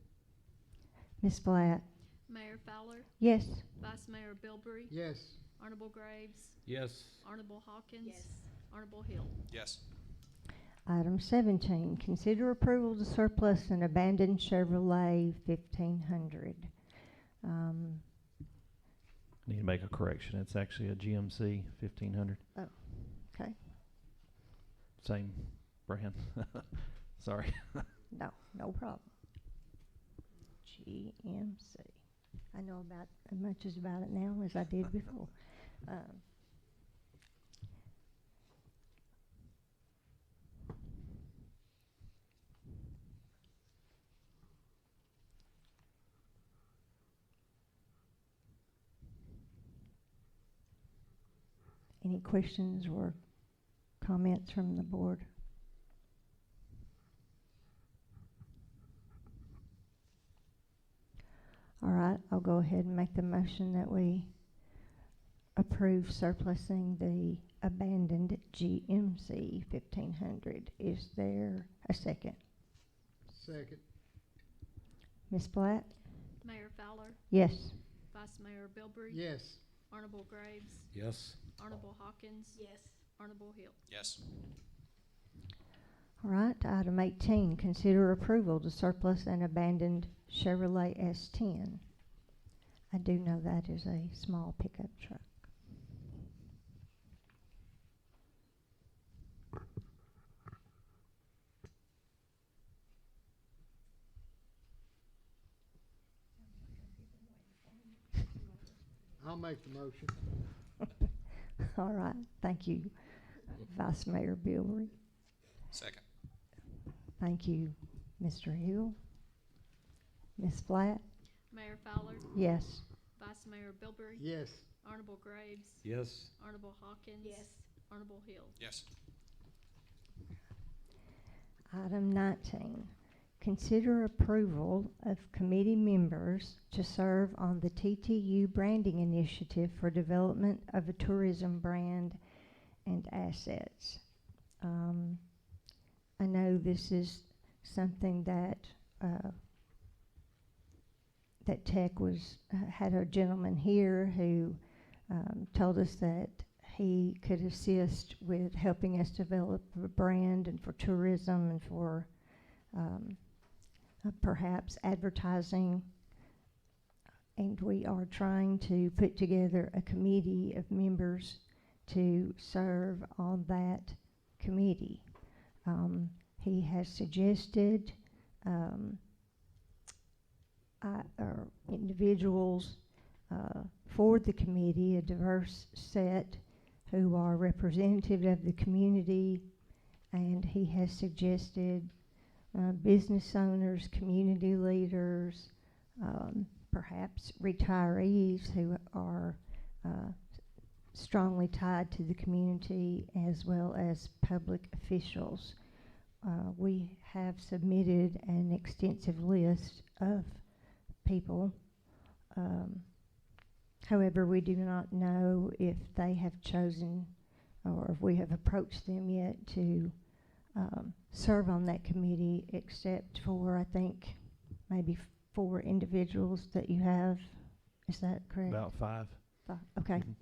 S1: Ms. Blatt?
S2: Mayor Fowler,
S1: Yes.
S2: Vice Mayor Bilbrey,
S3: Yes.
S2: Honorable Graves,
S6: Yes.
S2: Honorable Hawkins.
S9: Yes.
S2: Honorable Hill.
S5: Yes.
S1: Item 17, consider approval to surplus an abandoned Chevrolet 1500.
S7: Need to make a correction. It's actually a GMC 1500.
S1: Okay.
S7: Same brand. Sorry.
S1: No, no problem. GMC. I know about as much as about it now as I did before. Any questions or comments from the board? All right, I'll go ahead and make the motion that we approve surplusing the abandoned GMC 1500. Is there a second?
S3: Second.
S1: Ms. Blatt?
S2: Mayor Fowler,
S1: Yes.
S2: Vice Mayor Bilbrey.
S3: Yes.
S2: Honorable Graves,
S6: Yes.
S2: Honorable Hawkins.
S9: Yes.
S2: Honorable Hill.
S5: Yes.
S1: All right, item 18, consider approval to surplus an abandoned Chevrolet S10. I do know that is a small pickup truck.
S3: I'll make the motion.
S1: All right, thank you, Vice Mayor Bilbrey.
S5: Second.
S1: Thank you, Mr. Hill. Ms. Blatt?
S2: Mayor Fowler,
S1: Yes.
S2: Vice Mayor Bilbrey.
S3: Yes.
S2: Honorable Graves,
S6: Yes.
S2: Honorable Hawkins.
S9: Yes.
S2: Honorable Hill.
S5: Yes.
S1: Item 19, consider approval of committee members to serve on the TTU branding initiative for development of a tourism brand and assets. I know this is something that that Tech was had a gentleman here who told us that he could assist with helping us develop a brand and for tourism and for perhaps advertising. And we are trying to put together a committee of members to serve on that committee. He has suggested individuals for the committee, a diverse set who are representative of the community, and he has suggested business owners, community leaders, perhaps retirees who are strongly tied to the community, as well as public officials. We have submitted an extensive list of people. However, we do not know if they have chosen or if we have approached them yet to serve on that committee, except for, I think, maybe 4 individuals that you have. Is that correct?
S7: About 5.
S1: Okay.
S7: Mhm.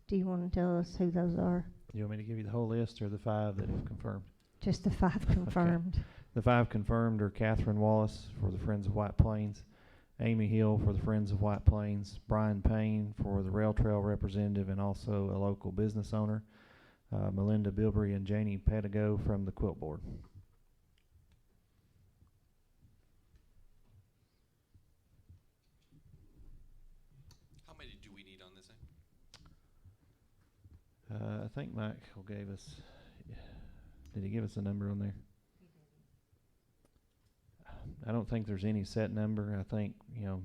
S1: Do you want to tell us who those are?
S7: You want me to give you the whole list or the 5 that have confirmed?
S1: Just the 5 confirmed.
S7: The 5 confirmed are Catherine Wallace for the Friends of White Plains, Amy Hill for the Friends of White Plains, Brian Payne for the Rail Trail representative and also a local business owner, Melinda Bilbrey and Janie Patago from the Quilt Board.
S5: How many do we need on this thing?
S7: I think Michael gave us, did he give us a number on there? I don't think there's any set number. I think,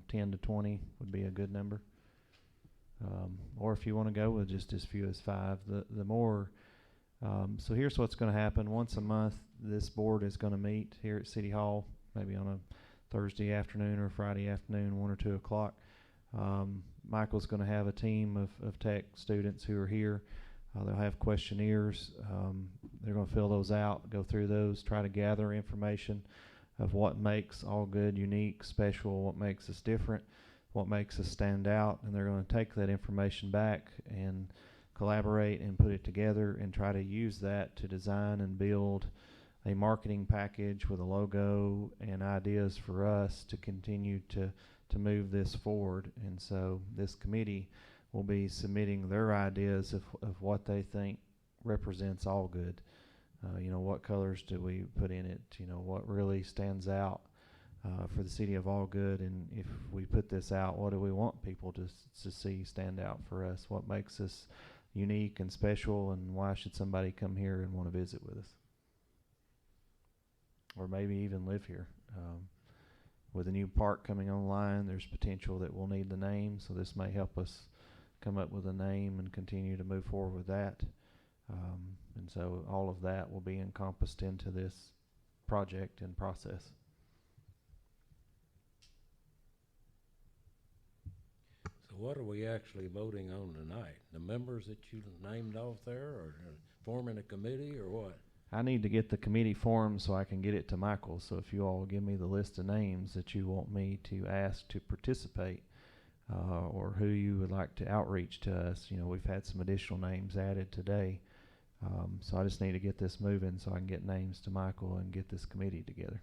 S7: 10 to 20 would be a good number. Or if you want to go with just as few as 5, the more. So here's what's going to happen. Once a month, this board is going to meet here at City Hall, maybe on a Thursday afternoon or Friday afternoon, 1 or 2 o'clock. Michael's going to have a team of tech students who are here. They'll have questionnaires. They're going to fill those out, go through those, try to gather information of what makes All Good unique, special, what makes us different, what makes us stand out, and they're going to take that information back and collaborate and put it together and try to use that to design and build a marketing package with a logo and ideas for us to continue to move this forward. And so this committee will be submitting their ideas of what they think represents All Good. You know, what colors do we put in it? You know, what really stands out for the city of All Good? And if we put this out, what do we want people to see stand out for us? What makes us unique and special, and why should somebody come here and want to visit with us? Or maybe even live here. With a new park coming online, there's potential that we'll need the name, so this may help us come up with a name and continue to move forward with that. And so all of that will be encompassed into this project and process.
S6: So what are we actually voting on tonight? The members that you named off there, or forming a committee, or what?
S7: I need to get the committee formed so I can get it to Michael. So if you all give me the list of names that you want me to ask to participate, or who you would like to outreach to us. You know, we've had some additional names added today. So I just need to get this moving so I can get names to Michael and get this committee together.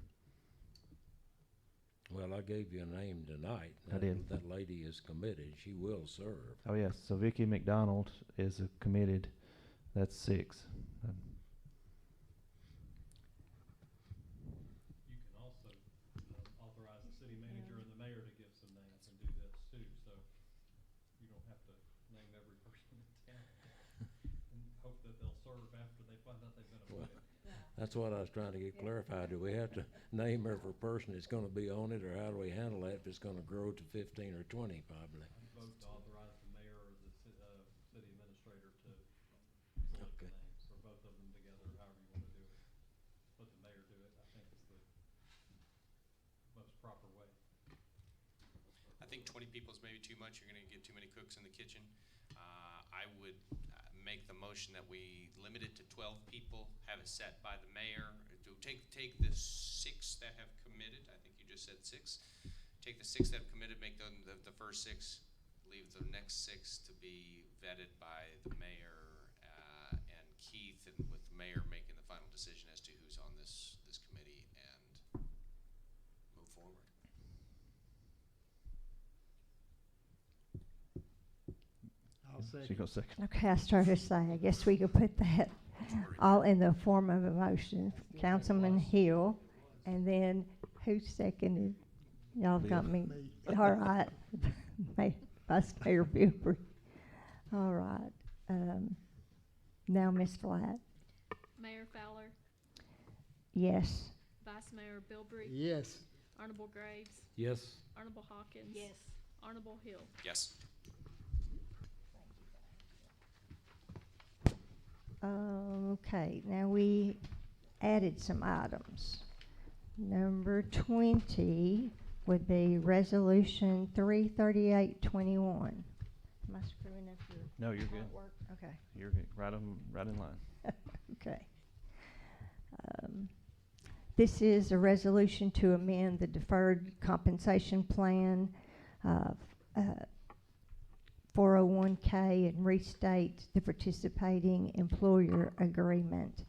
S6: Well, I gave you a name tonight.
S7: I did.
S6: That lady is committed. She will serve.
S7: Oh yes, so Vicki McDonald is committed. That's 6.
S4: You can also authorize the city manager and the mayor to give some names and do this too, so you don't have to name every person in town and hope that they'll serve after they find out they've been appointed.
S6: That's what I was trying to get clarified. Do we have to name every person that's going to be on it, or how do we handle that if it's going to grow to 15 or 20 probably?
S4: Vote to authorize the mayor or the city administrator to select the
S6: Okay.
S4: names, or both of them together, however you want to do it. Let the mayor do it, I think is the most proper way.
S5: I think 20 people is maybe too much. You're gonna get too many cooks in the kitchen. I would make the motion that we limit it to 12 people, have it set by the mayor. Take the 6 that have committed. I think you just said 6. Take the 6 that have committed, make them the first 6. Leave the next 6 to be vetted by the mayor and Keith, and with the mayor making the final decision as to who's on this committee, and move forward.
S3: I'll
S7: She
S3: second.
S7: goes second.
S1: Okay, I started to say, I guess we could put that all in the form of a motion. Councilman Hill, and then who seconded? Y'all got me.
S3: Me.
S1: All right. Vice Mayor Bilbrey. All right. Now Ms. Flatt.
S2: Mayor Fowler,
S1: Yes.
S2: Vice Mayor Bilbrey,
S3: Yes.
S2: Honorable Graves,
S6: Yes.
S2: Honorable Hawkins.
S9: Yes.
S2: Honorable Hill.
S5: Yes.
S1: Okay, now we added some items. Number 20 would be Resolution 33821. Am I screwing up your
S7: No, you're good.
S1: artwork? Okay.
S7: You're good. Right in line.
S1: Okay. This is a resolution to amend the deferred compensation plan, 401k, and restate the participating employer agreement.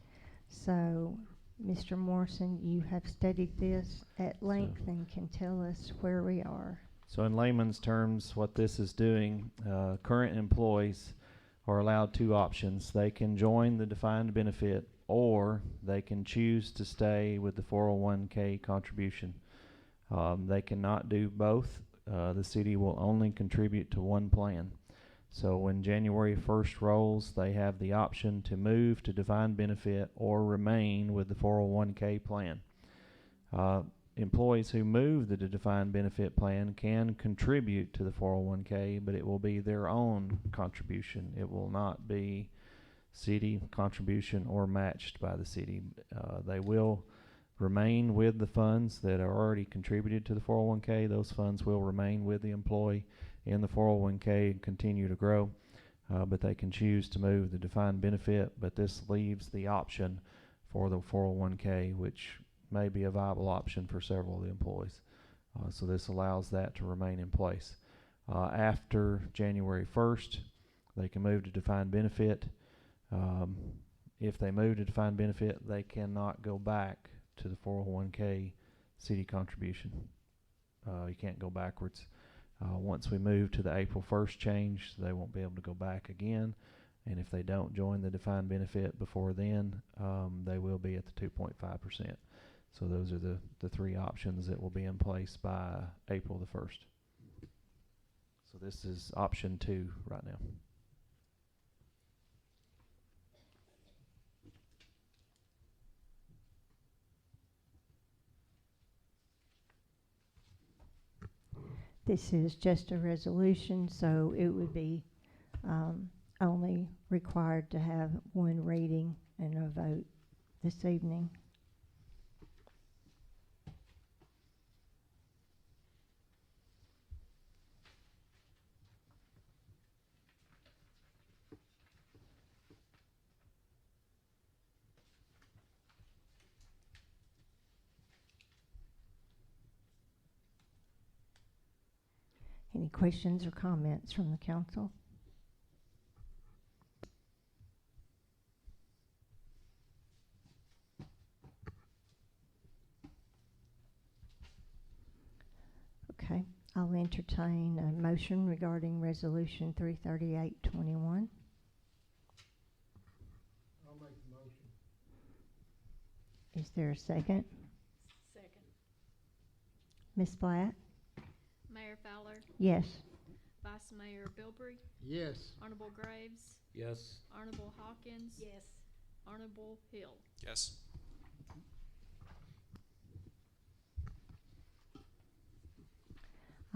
S1: So, Mr. Morrison, you have studied this at length and can tell us where we are.
S7: So in layman's terms, what this is doing, current employees are allowed 2 options. They can join the defined benefit, or they can choose to stay with the 401k contribution. They cannot do both. The city will only contribute to one plan. So when January 1st rolls, they have the option to move to defined benefit or remain with the 401k plan. Employees who move to the defined benefit plan can contribute to the 401k, but it will be their own contribution. It will not be city contribution or matched by the city. They will remain with the funds that are already contributed to the 401k. Those funds will remain with the employee, in the 401k and continue to grow. But they can choose to move the defined benefit, but this leaves the option for the 401k, which may be a viable option for several of the employees. So this allows that to remain in place. After January 1st, they can move to defined benefit. If they move to defined benefit, they cannot go back to the 401k city contribution. You can't go backwards. Once we move to the April 1st change, they won't be able to go back again. And if they don't join the defined benefit before then, they will be at the 2.5%. So those are the three options that will be in place by April the 1st. So this is option 2 right now.
S1: This is just a resolution, so it would be only required to have one reading and a vote this evening. Any questions or comments from the council? Okay, I'll entertain a motion regarding Resolution 33821.
S8: I'll make the motion.
S1: Is there a second?
S9: Second.
S1: Ms. Blatt?
S2: Mayor Fowler,
S1: Yes.
S2: Vice Mayor Bilbrey,
S8: Yes.
S2: Honorable Graves,
S6: Yes.
S2: Honorable Hawkins,
S9: Yes.
S2: Honorable Hill.
S5: Yes.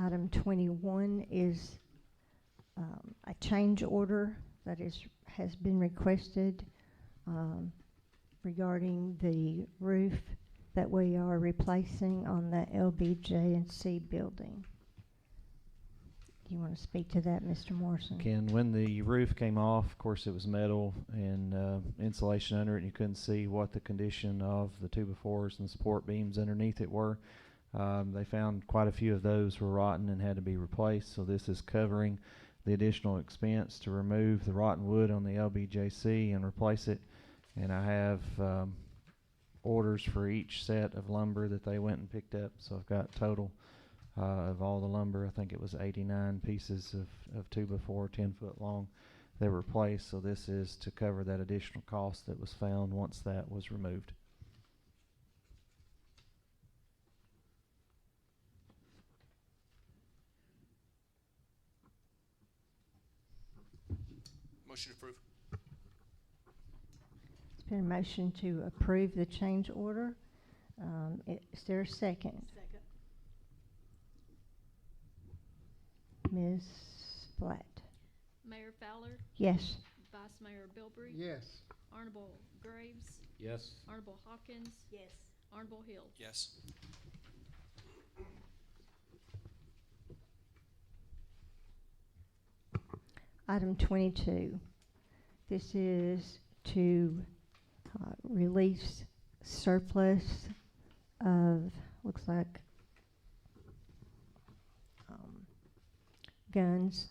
S1: Item 21 is a change order that has been requested regarding the roof that we are replacing on the LBJ&C building. Do you want to speak to that, Mr. Morrison?
S7: Ken, when the roof came off, of course it was metal and insulation under it, and you couldn't see what the condition of the 2x4s and support beams underneath it were. They found quite a few of those were rotten and had to be replaced, so this is covering the additional expense to remove the rotten wood on the LBJC and replace it. And I have orders for each set of lumber that they went and picked up, so I've got total of all the lumber. I think it was 89 pieces of 2x4, 10-foot long. They were replaced, so this is to cover that additional cost that was found once that was removed.
S5: Motion approved.
S1: It's been a motion to approve the change order. Is there a second?
S9: Second.
S1: Ms. Blatt?
S2: Mayor Fowler,
S1: Yes.
S2: Vice Mayor Bilbrey,
S8: Yes.
S2: Honorable Graves,
S6: Yes.
S2: Honorable Hawkins,
S9: Yes.
S2: Honorable Hill.
S5: Yes.
S1: Item 22. This is to release surplus of, looks like, guns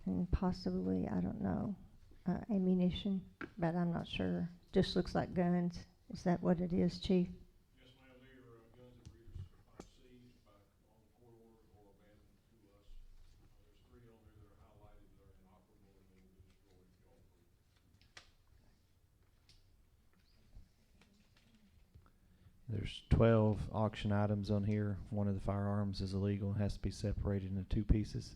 S1: and possibly, I don't know, ammunition, but I'm not sure. Just looks like guns. Is that what it is, Chief?
S10: Yes, ma'am, they are guns that were either seized by on the court order or abandoned to us. There's 3 on there that are highlighted that are inoperable and they will be destroyed if y'all approve.
S7: There's 12 auction items on here. One of the firearms is illegal and has to be separated into 2 pieces.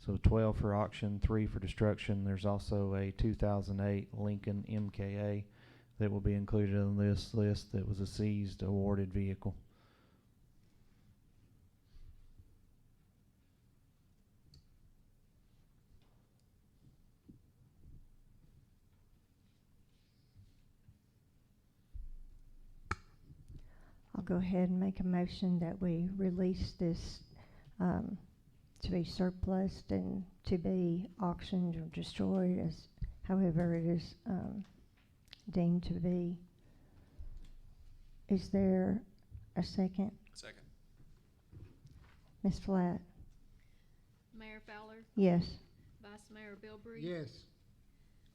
S7: So 12 for auction, 3 for destruction. There's also a 2008 Lincoln MKA that will be included on this list that was a seized awarded vehicle.
S1: I'll go ahead and make a motion that we release this to be surplus and to be auctioned or destroyed, as however it is deemed to be. Is there a second?
S5: Second.
S1: Ms. Flatt?
S2: Mayor Fowler,
S1: Yes.
S2: Vice Mayor Bilbrey.
S3: Yes.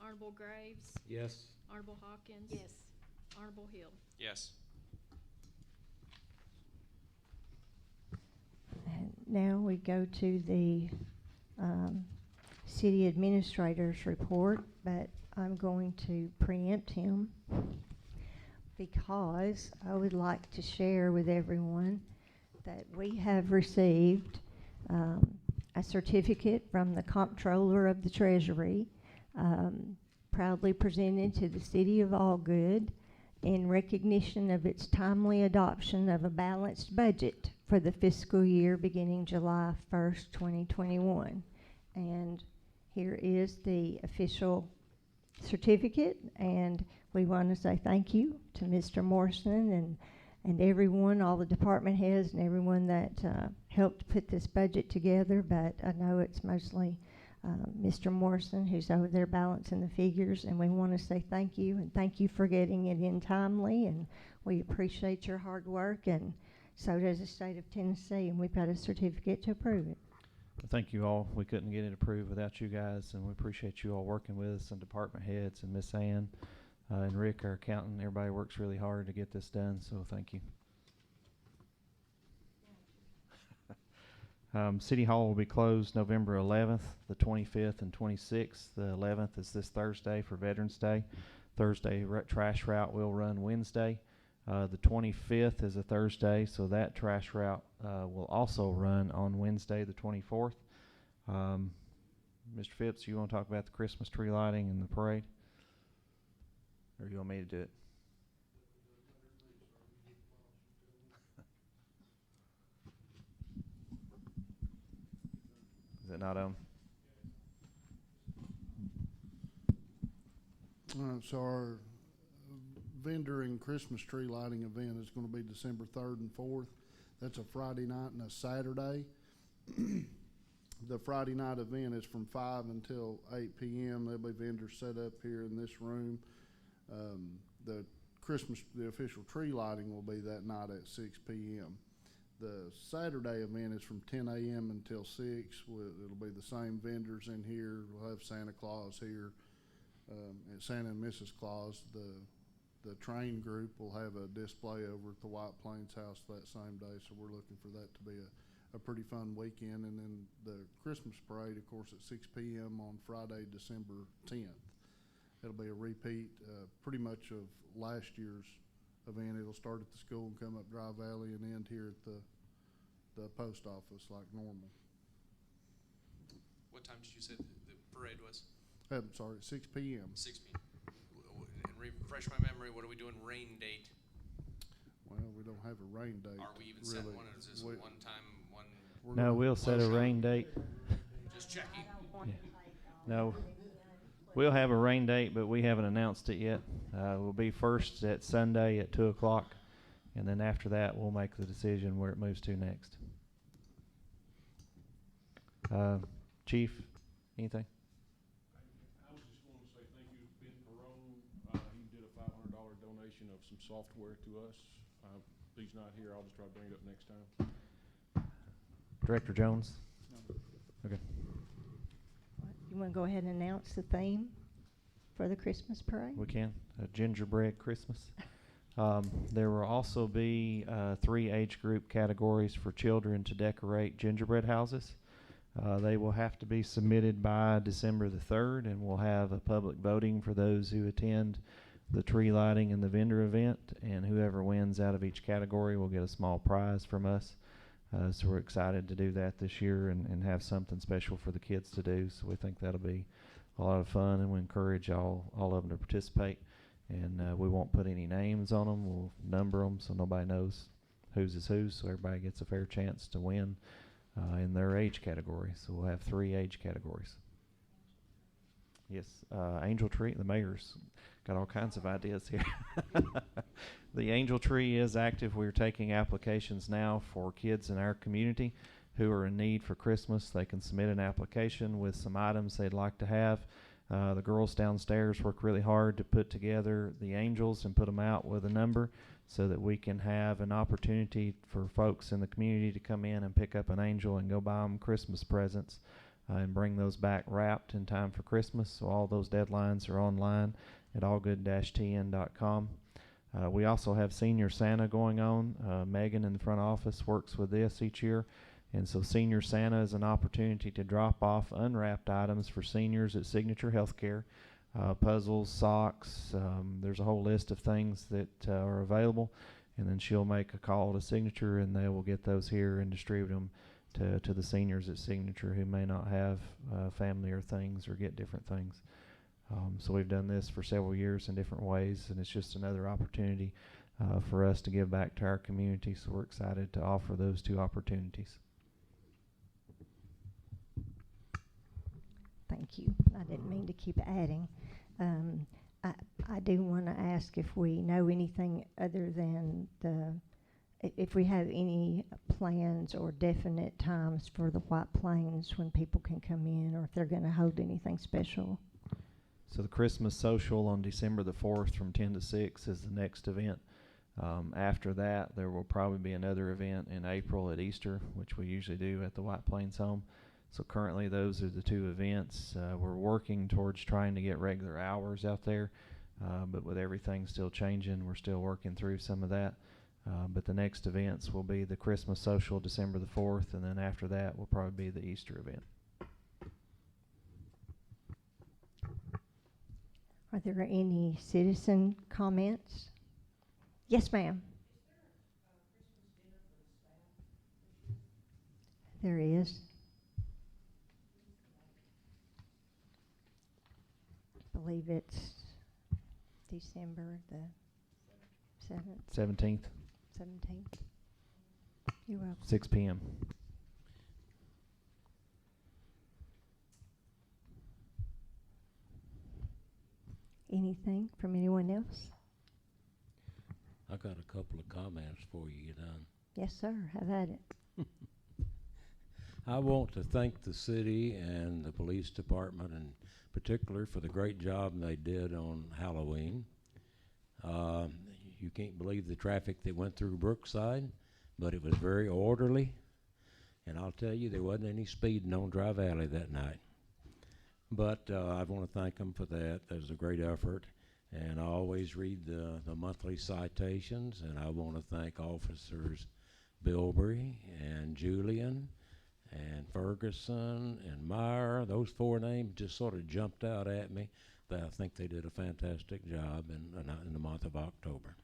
S2: Honorable Graves,
S6: Yes.
S2: Honorable Hawkins.
S9: Yes.
S2: Honorable Hill.
S5: Yes.
S1: And now we go to the city administrator's report, but I'm going to preempt him because I would like to share with everyone that we have received a certificate from the Comptroller of the Treasury, proudly presented to the City of Allgood in recognition of its timely adoption of a balanced budget for the fiscal year beginning July 1st, 2021. And here is the official certificate, and we want to say thank you to Mr. Morrison and everyone, all the department heads and everyone that helped put this budget together, but I know it's mostly Mr. Morrison who's over there balancing the figures, and we want to say thank you, and thank you for getting it in timely, and we appreciate your hard work, and so does the state of Tennessee, and we've got a certificate to approve it.
S7: Thank you all. We couldn't get it approved without you guys, and we appreciate you all working with us and department heads and Miss Ann and Rick, our accountant. Everybody works really hard to get this done, so thank you. City Hall will be closed November 11th, the 25th, and 26th. The 11th is this Thursday for Veterans Day. Thursday trash route will run Wednesday. The 25th is a Thursday, so that trash route will also run on Wednesday, the 24th. Mr. Phipps, you want to talk about the Christmas tree lighting and the parade? Or you want me to do it? Is it not on?
S3: So our vendor and Christmas tree lighting event is going to be December 3rd and 4th. That's a Friday night and a Saturday. The Friday night event is from 5 until 8 p.m. There'll be vendors set up here in this room. The official tree lighting will be that night at 6 p.m. The Saturday event is from 10 a.m. until 6. It'll be the same vendors in here. We'll have Santa Claus here, and Santa and Mrs. Claus. The train group will have a display over at the White Plains House that same day, so we're looking for that to be a pretty fun weekend. And then the Christmas parade, of course, at 6 p.m. on Friday, December 10th. It'll be a repeat pretty much of last year's event. It'll start at the school and come up Dry Valley and end here at the post office like normal.
S5: What time did you say the parade was?
S3: I'm sorry, 6 p.m.
S5: 6 p.m. And refresh my memory, what are we doing rain date?
S3: Well, we don't have a rain date.
S5: Are we even setting
S3: really.
S5: one, or is this a one-time, one?
S7: No, we'll set a rain date.
S5: Just checking.
S7: Yeah. No, we'll have a rain date, but we haven't announced it yet. We'll be first at Sunday at 2 o'clock, and then after that, we'll make the decision where it moves to next. Chief, anything?
S10: I was just going to say thank you to Ben Perone. He did a $500 donation of some software to us. He's not here. I'll just try to bring it up next time.
S7: Director Jones? Okay.
S1: You want to go ahead and announce the theme for the Christmas parade?
S7: We can. A gingerbread Christmas. There will also be 3 age group categories for children to decorate gingerbread houses. They will have to be submitted by December the 3rd, and we'll have a public voting for those who attend the tree lighting and the vendor event, and whoever wins out of each category will get a small prize from us. So we're excited to do that this year and have something special for the kids to do. So we think that'll be a lot of fun, and we encourage all of them to participate. And we won't put any names on them. We'll number them so nobody knows whose is whose, so everybody gets a fair chance to win in their age category. So we'll have 3 age categories. Yes, Angel Tree, the mayor's got all kinds of ideas here. The Angel Tree is active. We're taking applications now for kids in our community. who are in need for Christmas. They can submit an application with some items they'd like to have. The girls downstairs work really hard to put together the angels and put them out with a number so that we can have an opportunity for folks in the community to come in and pick up an angel and go buy them Christmas presents and bring those back wrapped in time for Christmas. So all those deadlines are online at allgood-tn.com. We also have Senior Santa going on. Megan in the front office works with this each year. And so Senior Santa is an opportunity to drop off unwrapped items for seniors at Signature Healthcare. Puzzles, socks, there's a whole list of things that are available. And then she'll make a call to Signature and they will get those here and distribute them to the seniors at Signature who may not have family or things or get different things. So we've done this for several years in different ways, and it's just another opportunity for us to give back to our community. So we're excited to offer those two opportunities.
S1: Thank you. I didn't mean to keep adding. I do want to ask if we know anything other than if we have any plans or definite times for the White Plains when people can come in, or if they're going to hold anything special.
S7: So the Christmas social on December the 4th from 10 to 6 is the next event. After that, there will probably be another event in April at Easter, which we usually do at the White Plains home. So currently those are the two events. We're working towards trying to get regular hours out there, but with everything still changing, we're still working through some of that. But the next events will be the Christmas social December the 4th, and then after that will probably be the Easter event.
S1: Are there any citizen comments? Yes, ma'am. There is. I believe it's December the
S7: 17th,
S1: 17th. You're welcome.
S7: 6 p.m.
S1: Anything from anyone else?
S6: I got a couple of comments for you, Don.
S1: Yes, sir. Have at it.
S6: I want to thank the city and the police department in particular for the great job they did on Halloween. You can't believe the traffic that went through Brookside, but it was very orderly. And I'll tell you, there wasn't any speeding on Dry Valley that night. But I want to thank them for that. That was a great effort. And I always read the monthly citations, and I want to thank Officers Bilbrey and Julian and Ferguson and Meyer. Those four names just sort of jumped out at me. That I think they did a fantastic job in the month of October.